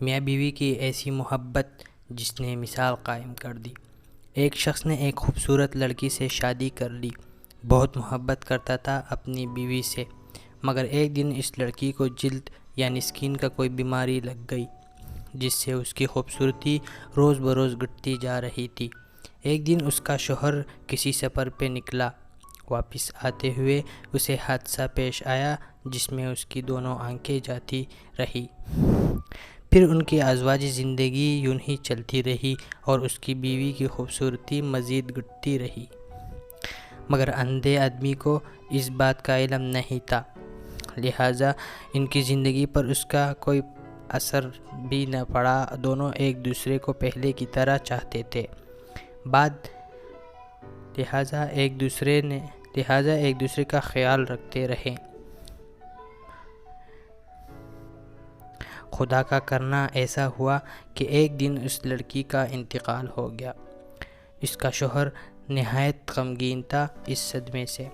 میاں بیوی کی ایسی محبت جس نے مثال قائم کر دی۔ ایک شخص نے ایک خوبصورت لڑکی سے شادی کر لی، بہت محبت کرتا تھا اپنی بیوی سے، مگر ایک دن اس لڑکی کو جلد یعنی اسکن کا کوئی بیماری لگ گئی جس سے اس کی خوبصورتی روز بروز گھٹتی جا رہی تھی۔ ایک دن اس کا شوہر کسی سفر پہ نکلا، واپس آتے ہوئے اسے حادثہ پیش آیا جس میں اس کی دونوں آنکھیں جاتی رہی۔ پھر ان کی ازواجی زندگی یوں ہی چلتی رہی اور اس کی بیوی کی خوبصورتی مزید گھٹتی رہی، مگر اندھے آدمی کو اس بات کا علم نہیں تھا، لہٰذا ان کی زندگی پر اس کا کوئی اثر بھی نہ پڑا۔ دونوں ایک دوسرے کو پہلے کی طرح چاہتے تھے، لہٰذا ایک دوسرے کا خیال رکھتے رہے۔ خدا کا کرنا ایسا ہوا کہ ایک دن اس لڑکی کا انتقال ہو گیا۔ اس کا شوہر نہایت غمگین تھا اس صدمے سے،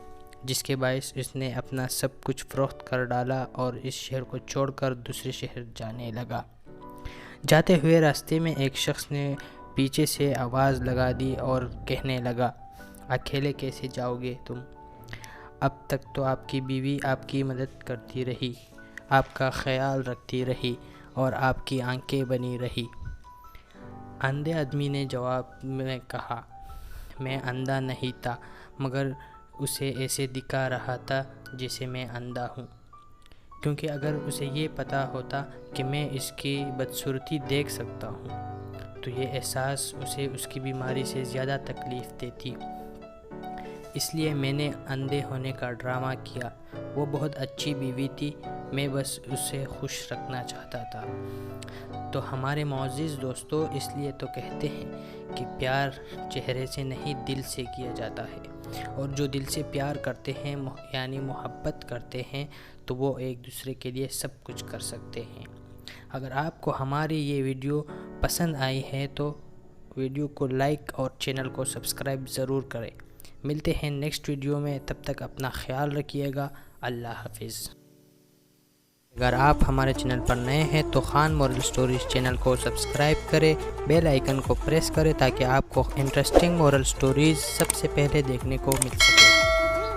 جس کے باعث اس نے اپنا سب کچھ فروخت کر ڈالا اور اس شہر کو چھوڑ کر دوسرے شہر جانے لگا۔ جاتے ہوئے راستے میں ایک شخص نے پیچھے سے آواز لگا دی اور کہنے لگا، اکیلے کیسے جاؤ گے تم؟ اب تک تو آپ کی بیوی آپ کی مدد کرتی رہی، آپ کا خیال رکھتی رہی اور آپ کی آنکھیں بنی رہی۔ اندھے آدمی نے جواب میں کہا، میں اندھا نہیں تھا، مگر اسے ایسے دکھا رہا تھا جیسے میں اندھا ہوں، کیونکہ اگر اسے یہ پتہ ہوتا کہ میں اس کی بدصورتی دیکھ سکتا ہوں تو یہ احساس اسے اس کی بیماری سے زیادہ تکلیف دیتی، اس لیے میں نے اندھے ہونے کا ڈرامہ کیا۔ وہ بہت اچھی بیوی تھی، میں بس اسے خوش رکھنا چاہتا تھا۔ تو ہمارے معزز دوستو، اس لیے تو کہتے ہیں کہ پیار چہرے سے نہیں دل سے کیا جاتا ہے، اور جو دل سے پیار کرتے ہیں یعنی محبت کرتے ہیں تو وہ ایک دوسرے کے لیے سب کچھ کر سکتے ہیں۔ اگر آپ کو ہماری یہ ویڈیو پسند آئی ہے تو ویڈیو کو لائک اور چینل کو سبسکرائب ضرور کریں۔ ملتے ہیں نیکسٹ ویڈیو میں، تب تک اپنا خیال رکھیے گا۔ اللہ حافظ۔ اگر آپ ہمارے چینل پر نئے ہیں تو خان مورل سٹوریز چینل کو سبسکرائب کریں، بیل آئیکن کو پریس کریں تاکہ آپ کو انٹرسٹنگ مورل سٹوریز سب سے پہلے دیکھنے کو مل سکے۔